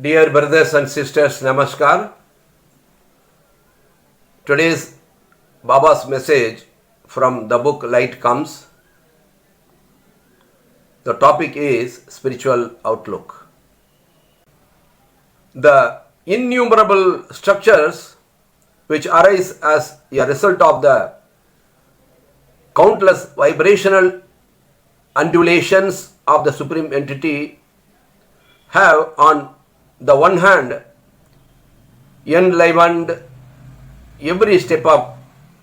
Dear brothers and sisters, Namaskar. Today's Baba's message from the book Light Comes. The topic is spiritual outlook. The innumerable structures which arise as a result of the countless vibrational undulations of the Supreme Entity have on the one hand enlivened every step of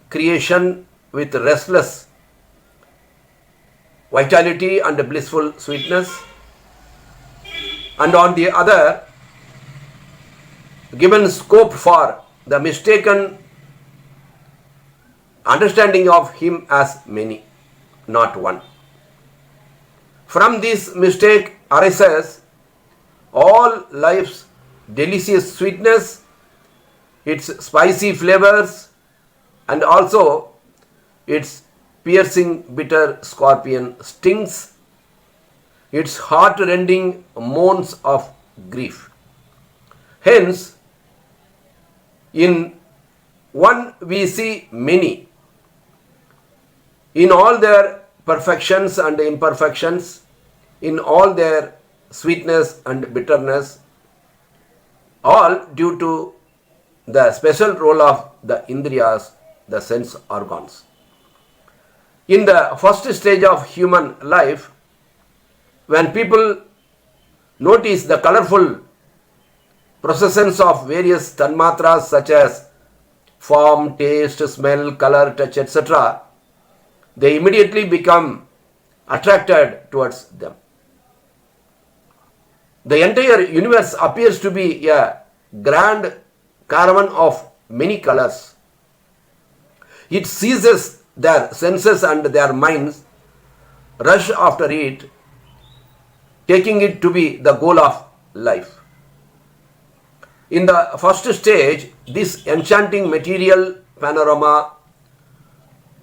creation with restless vitality and blissful sweetness, and on the other given scope for the mistaken understanding of Him as many, not one. From this mistake arises all life's delicious sweetness, its spicy flavors, and also its piercing bitter scorpion stings, its heart-rending moans of grief. Hence, in one we see many, in all their perfections and imperfections, in all their sweetness and bitterness, all due to the special role of the Indriyas, the sense organs. In the first stage of human life, when people notice the colorful processions of various tanmatras such as form, taste, smell, color, touch, etc., they immediately become attracted towards them. The entire universe appears to be a grand caravan of many colors. It seizes their senses and their minds, rush after it, taking it to be the goal of life. In the first stage, this enchanting material panorama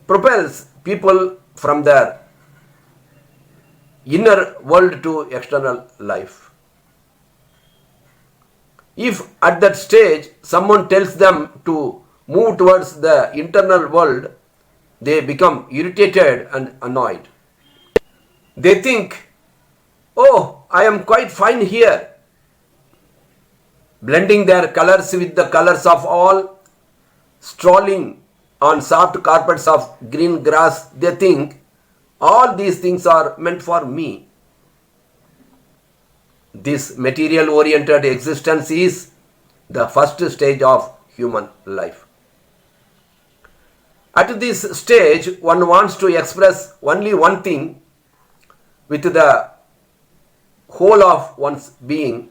propels people from their inner world to external life. If at that stage someone tells them to move towards the internal world, they become irritated and annoyed. They think, "Oh, I am quite fine here." Blending their colors with the colors of all, strolling on soft carpets of green grass, they think, all these things are meant for me. This material-oriented existence is the first stage of human life. At this stage, one wants to express only one thing with the whole of one's being,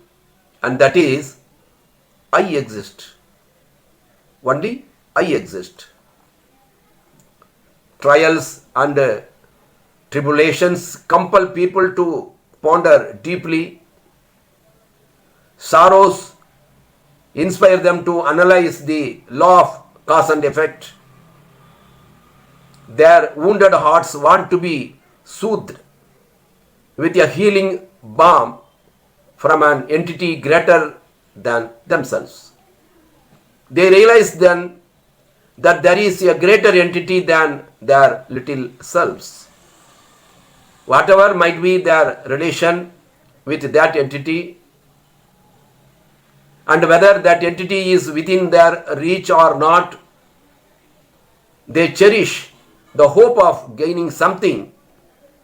and that is, I exist. Only I exist. Trials and tribulations compel people to ponder deeply. Sorrows inspire them to analyze the law of cause and effect. Their wounded hearts want to be soothed with a healing balm from an entity greater than themselves. They realize then that there is a greater entity than their little selves. Whatever might be their relation with that entity, and whether that entity is within their reach or not, they cherish the hope of gaining something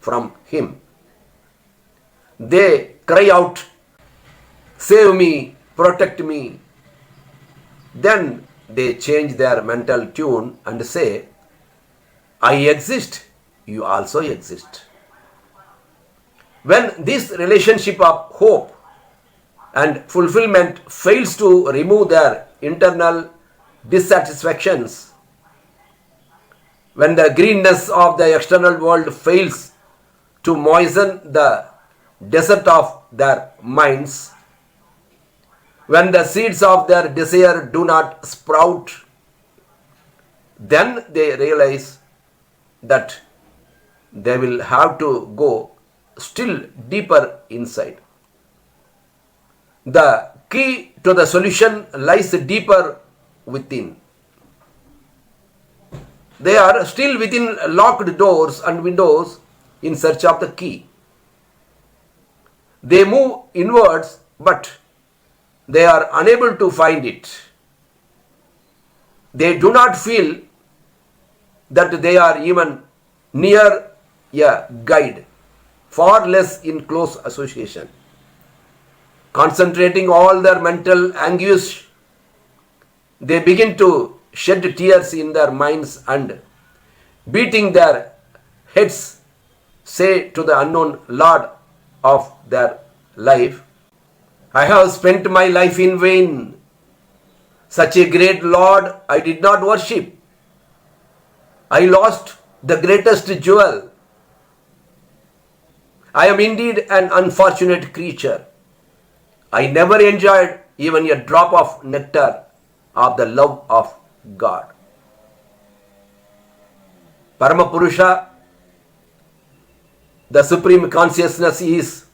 from Him. They cry out, "Save me, protect me." Then they change their mental tune and say, "I exist, you also exist." When this relationship of hope and fulfillment fails to remove their internal dissatisfactions, when the greenness of the external world fails to moisten the desert of their minds, when the seeds of their desire do not sprout, then they realize that they will have to go still deeper inside. The key to the solution lies deeper within. They are still within locked doors and windows in search of the key. They move inwards, but they are unable to find it. They do not feel that they are even near a guide, far less in close association. Concentrating all their mental anguish, they begin to shed tears in their minds and, beating their heads, say to the unknown Lord of their life, I have spent my life in vain. Such a great Lord I did not worship. I lost the greatest jewel. I am indeed an unfortunate creature. I never enjoyed even a drop of nectar of the love of God. Paramapurusha, the supreme consciousness, is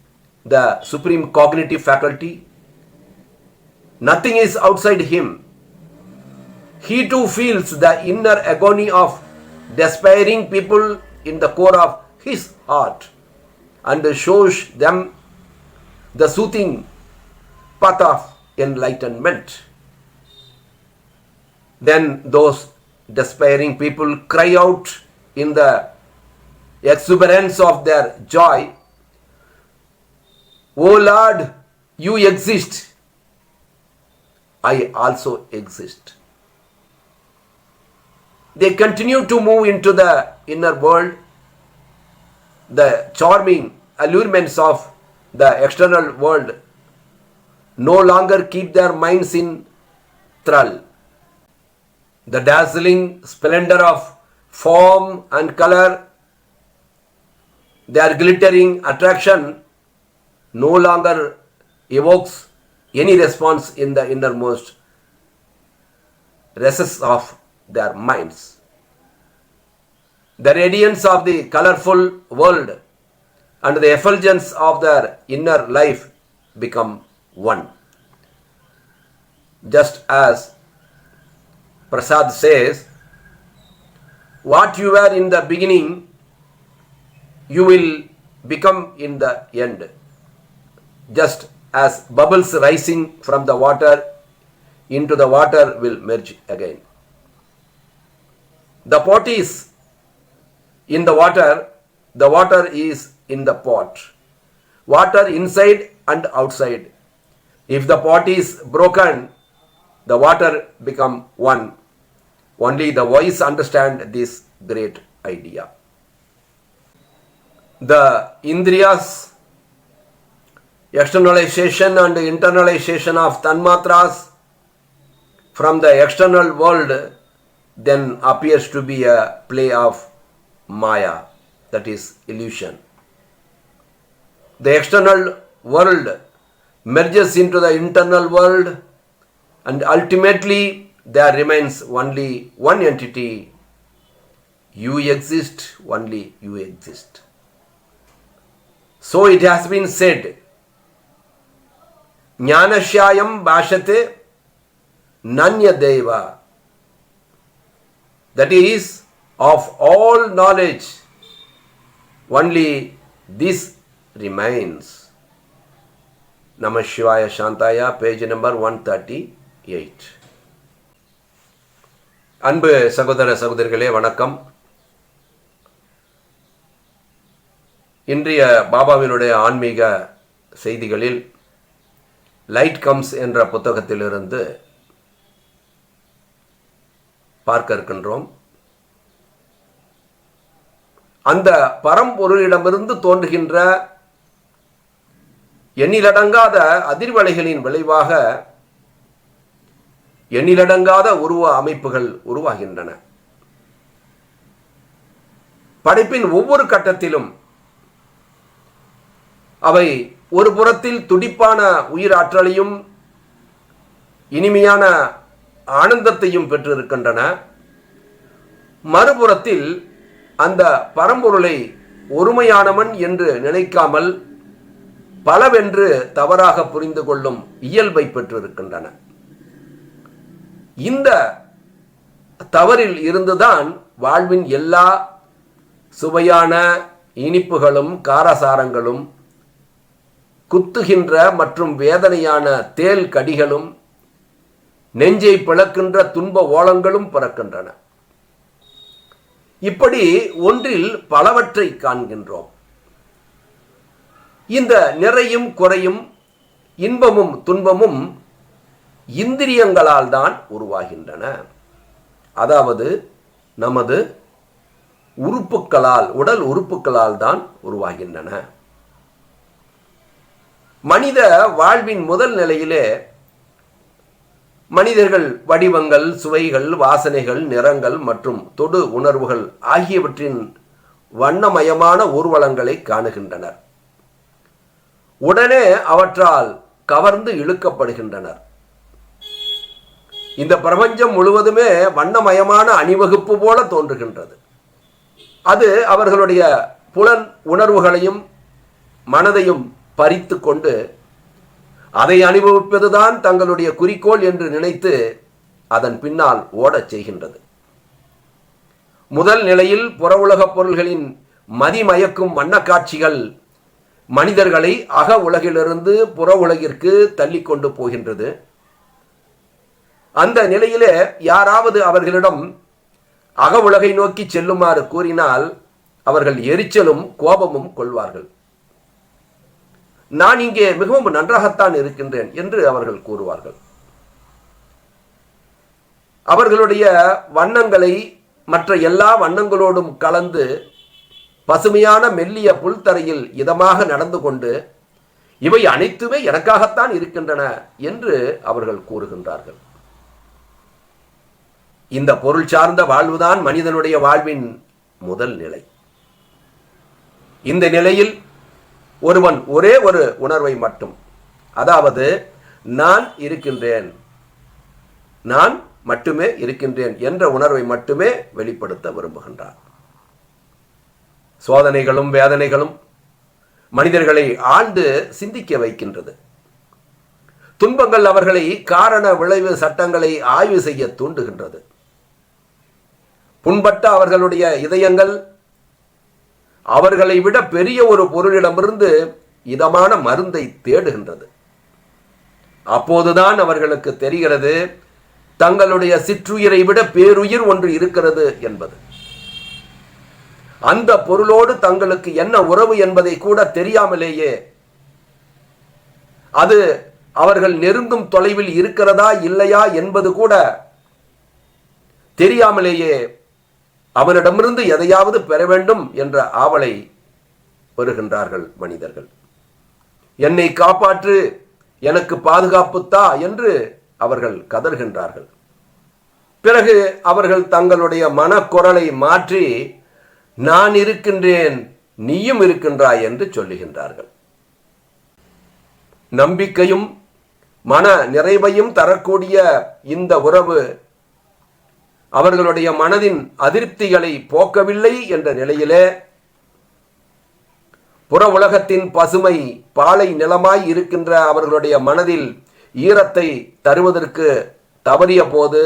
the supreme cognitive faculty. Nothing is outside him. He too feels the inner agony of despairing people in the core of his heart and shows them the soothing path of enlightenment. Then those despairing people cry out in the exuberance of their joy, O Lord, you exist. I also exist. They continue to move into the inner world. The charming allurements of the external world no longer keep their minds in thrall. The dazzling splendor of form and color, their glittering attraction, no longer evokes any response in the innermost recesses of their minds. The radiance of the colorful world and the effulgence of their inner life become one. Just as Prasad says, what you were in the beginning, you will become in the end. Just as bubbles rising from the water into the water will merge again. The pot is in the water is in the pot. Water inside and outside. If the pot is broken, the water become one. Only the wise understand this great idea. The Indriyas, externalization and internalization of tanmatras from the external world then appears to be a play of Maya, that is illusion. The external world merges into the internal world, and ultimately there remains only one entity. You exist, only you exist. So it has been said, Jnanashayam bhashate nanya deva. That is, of all knowledge, only this remains. Namah Shivaya Shantaya, page number 138. அன்பு சகோதர சகோதரிகளே வணக்கம். இன்றைய பாபாவினுடைய ஆன்மீக செய்திகளில் light comes என்ற புத்தகத்திலிருந்து பார்க்க இருக்கின்றோம். அந்த பரம்பொருளிடமிருந்து தோன்றுகின்ற எண்ணிலடங்காத அதிர்வலைகளின் விளைவாக எண்ணிலடங்காத உருவ அமைப்புகள் உருவாகின்றன. படைப்பின் ஒவ்வொரு கட்டத்திலும் அவை ஒரு புறத்தில் துடிப்பான உயிராற்றலையும் இனிமையான ஆனந்தத்தையும் பெற்றிருக்கின்றன. மறுபுறத்தில் அந்த பரம்பொருளை ஒருமையானவன் என்று நினைக்காமல் பலவென்று தவறாக புரிந்து கொள்ளும் இயல்பை பெற்றிருக்கின்றன. இந்த தவறில் இருந்துதான் வாழ்வின் எல்லா சுவையான இனிப்புகளும் காரசாரங்களும், குத்துகின்ற மற்றும் வேதனையான தேல் கடிகளும், நெஞ்சை பிளக்கின்ற துன்ப ஓலங்களும் பிறக்கின்றன. இப்படி ஒன்றில் பலவற்றை காண்கின்றோம். இந்த நிறையும் குறையும், இன்பமும் துன்பமும் இந்திரியங்களால் தான் உருவாகின்றன. அதாவது நமது உறுப்புகளால், உடல் உறுப்புகளால் தான் உருவாகின்றன. மனித வாழ்வின் முதல் நிலையிலே மனிதர்கள் வடிவங்கள், சுவைகள், வாசனைகள், நிறங்கள் மற்றும் தொடு உணர்வுகள் ஆகியவற்றின் வண்ணமயமான ஊர்வலங்களை காணுகின்றனர். உடனே அவற்றால் கவர்ந்து இழுக்கப்படுகின்றனர். இந்த பிரபஞ்சம் முழுவதுமே வண்ணமயமான அணிவகுப்பு போல தோன்றுகின்றது. அது அவர்களுடைய புலன் உணர்வுகளையும் மனதையும் பறித்து கொண்டு அதை அனுபவிப்பதுதான் தங்களுடைய குறிக்கோள் என்று நினைத்து அதன் பின்னால் ஓடச் செய்கின்றது. முதல் நிலையில் புற உலகப் பொருள்களின் மதிமயக்கும் வண்ணக்காட்சிகள் மனிதர்களை அக உலகிலிருந்து புற உலகிற்கு தள்ளி கொண்டு போகின்றது. அந்த நிலையிலே யாராவது அவர்களிடம் அக உலகை நோக்கி செல்லுமாறு கூறினால் அவர்கள் எரிச்சலும் கோபமும் கொள்வார்கள். நான் இங்கே மிகவும் நன்றாகத்தான் இருக்கின்றேன் என்று அவர்கள் கூறுவார்கள். அவர்களுடைய வண்ணங்களை மற்ற எல்லா வண்ணங்களோடும் கலந்து பசுமையான மெல்லிய புல்தரையில் இதமாக நடந்து கொண்டு இவை அனைத்துமே எனக்காகத்தான் இருக்கின்றன என்று அவர்கள் கூறுகின்றார்கள். இந்த பொருள் சார்ந்த வாழ்வுதான் மனிதனுடைய வாழ்வின் முதல் நிலை. இந்த நிலையில் ஒருவன் ஒரே ஒரு உணர்வை மட்டும், அதாவது நான் இருக்கின்றேன், நான் மட்டுமே இருக்கின்றேன் என்ற உணர்வை மட்டுமே வெளிப்படுத்த விரும்புகின்றான். சோதனைகளும் வேதனைகளும் மனிதர்களை ஆழ்ந்து சிந்திக்க வைக்கின்றது. துன்பங்கள் அவர்களை காரண விளைவு சட்டங்களை ஆய்வு செய்ய தூண்டுகின்றது. புண்பட்ட அவர்களுடைய இதயங்கள் அவர்களை விட பெரிய ஒரு பொருளிடமிருந்து இதமான மருந்தை தேடுகின்றது. அப்போதுதான் அவர்களுக்கு தெரிகிறது தங்களுடைய சிற்றுயிரை விட பேருயிர் ஒன்று இருக்கிறது என்பது. அந்த பொருளோடு தங்களுக்கு என்ன உறவு என்பதை கூட தெரியாமலேயே, அது அவர்கள் நெருங்கும் தொலைவில் இருக்கிறதா இல்லையா என்பது கூட தெரியாமலேயே அவனிடமிருந்து எதையாவது பெற வேண்டும் என்ற ஆவலை பெறுகின்றார்கள் மனிதர்கள். என்னை காப்பாற்று, எனக்கு பாதுகாப்புத்தா என்று அவர்கள் கதறுகின்றார்கள். பிறகு அவர்கள் தங்களுடைய மனக்குரலை மாற்றி நான் இருக்கின்றேன், நீயும் இருக்கின்றாய் என்று சொல்லுகின்றார்கள். நம்பிக்கையும் மன நிறைவையும் தரக்கூடிய இந்த உறவு அவர்களுடைய மனதின் அதிருப்திகளை போக்கவில்லை என்ற நிலையிலே புற உலகத்தின் பசுமை பாலை நிலமாய் இருக்கின்ற அவர்களுடைய மனதில் ஈரத்தை தருவதற்கு தவறிய போது,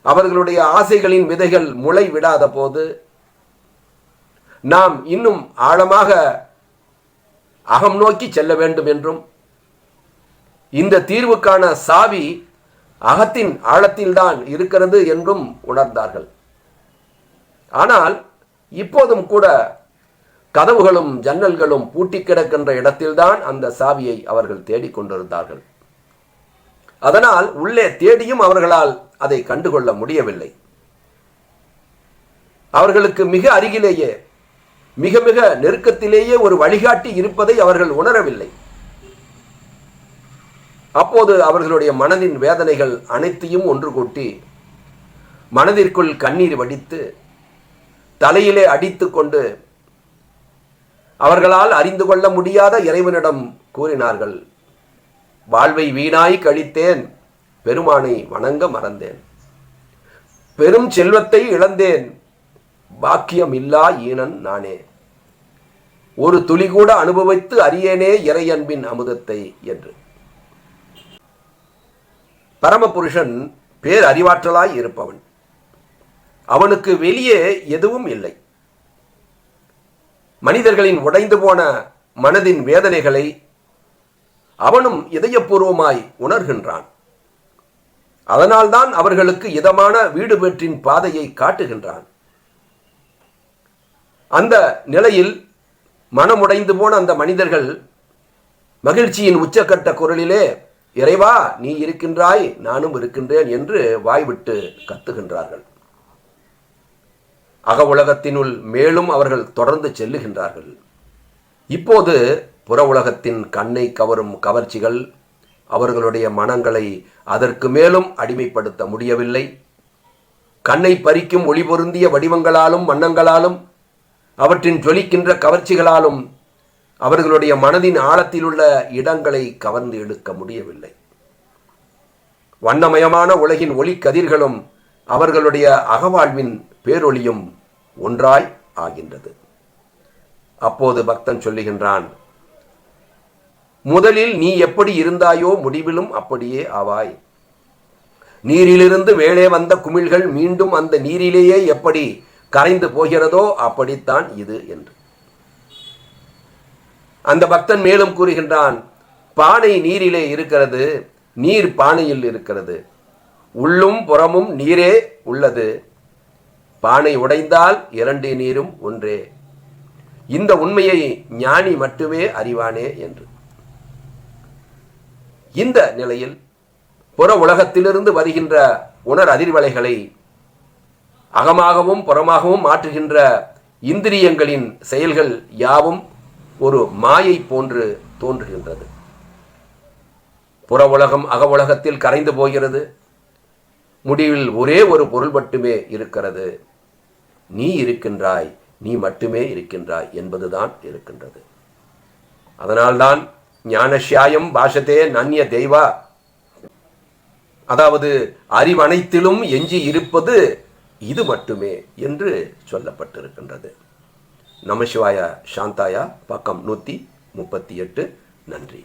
அவர்களுடைய ஆசைகளின் விதைகள் முளை விடாத போது, நாம் இன்னும் ஆழமாக அகம் நோக்கி செல்ல வேண்டும் என்றும் இந்த தீர்வுக்கான சாவி அகத்தின் ஆழத்தில்தான் இருக்கிறது என்றும் உணர்ந்தார்கள். ஆனால் இப்போதும் கூட கதவுகளும் ஜன்னல்களும் பூட்டி கிடக்கின்ற இடத்தில்தான் அந்த சாவியை அவர்கள் தேடிக்கொண்டிருந்தார்கள். அதனால் உள்ளே தேடியும் அவர்களால் அதை கண்டுகொள்ள முடியவில்லை. அவர்களுக்கு மிக அருகிலேயே, மிக மிக நெருக்கத்திலேயே ஒரு வழிகாட்டி இருப்பதை அவர்கள் உணரவில்லை. அப்போது அவர்களுடைய மனதின் வேதனைகள் அனைத்தையும் ஒன்று கூட்டி மனதிற்குள் கண்ணீர் வடித்து தலையிலே அடித்து கொண்டு அவர்களால் அறிந்து கொள்ள முடியாத இறைவனிடம் கூறினார்கள், வாழ்வை வீணாய் கழித்தேன், பெருமானை வணங்க மறந்தேன், பெரும் செல்வத்தை இழந்தேன், பாக்கியம் இல்லா ஈனன் நானே. ஒரு துளி கூட அனுபவித்து அறியேனே இறை அன்பின் அமுதத்தை என்று. பரமபுருஷன் பேர் அறிவாற்றலாய் இருப்பவன். அவனுக்கு வெளியே எதுவும் இல்லை. மனிதர்களின் உடைந்து போன மனதின் வேதனைகளை அவனும் இதயபூர்வமாய் உணர்கின்றான். அதனால்தான் அவர்களுக்கு இதமான வீடு பெற்றின் பாதையை காட்டுகின்றான். அந்த நிலையில் மனமுடைந்து போன அந்த மனிதர்கள் மகிழ்ச்சியின் உச்சக்கட்ட குரலிலே, இறைவா நீ இருக்கின்றாய், நானும் இருக்கின்றேன் என்று வாய்விட்டு கத்துகின்றார்கள். அக உலகத்தினுள் மேலும் அவர்கள் தொடர்ந்து செல்லுகின்றார்கள். இப்போது புற உலகத்தின் கண்ணை கவரும் கவர்ச்சிகள் அவர்களுடைய மனங்களை அதற்கு மேலும் அடிமைப்படுத்த முடியவில்லை. கண்ணை பறிக்கும் ஒளி பொருந்திய வடிவங்களாலும் வண்ணங்களாலும் அவற்றின் ஜொலிக்கின்ற கவர்ச்சிகளாலும் அவர்களுடைய மனதின் ஆழத்தில் உள்ள இடங்களை கவர்ந்து எடுக்க முடியவில்லை. வண்ணமயமான உலகின் ஒளி கதிர்களும் அவர்களுடைய அகவாழ்வின் பேரொளியும் ஒன்றாய் ஆகின்றது. அப்போது பக்தன் சொல்லுகின்றான், முதலில் நீ எப்படி இருந்தாயோ முடிவிலும் அப்படியே ஆவாய். நீரிலிருந்து மேலே வந்த குமிழ்கள் மீண்டும் அந்த நீரிலேயே எப்படி கரைந்து போகிறதோ அப்படித்தான் இது என்று. அந்த பக்தன் மேலும் கூறுகின்றான், பானை நீரிலே இருக்கிறது, நீர் பானையில் இருக்கிறது, உள்ளும் புறமும் நீரே உள்ளது. பானை உடைந்தால் இரண்டு நீரும் ஒன்றே. இந்த உண்மையை ஞானி மட்டுமே அறிவானே என்று. இந்த நிலையில் புற உலகத்திலிருந்து வருகின்ற உணர் அதிர்வலைகளை அகமாகவும் புறமாகவும் மாற்றுகின்ற இந்திரியங்களின் செயல்கள் யாவும் ஒரு மாயை போன்று தோன்றுகின்றது. புற உலகம் அக உலகத்தில் கரைந்து போகிறது. முடிவில் ஒரே ஒரு பொருள் மட்டுமே இருக்கிறது. நீ இருக்கின்றாய், நீ மட்டுமே இருக்கின்றாய் என்பதுதான் இருக்கின்றது. அதனால்தான் ஞானஷ்யாயம் பாஷத்தே நன்ய தெய்வா, அதாவது அறிவனைத்திலும் எஞ்சி இருப்பது இது மட்டுமே என்று சொல்லப்பட்டிருக்கின்றது. நமசிவாய சாந்தாயா, பக்கம் 138. நன்றி.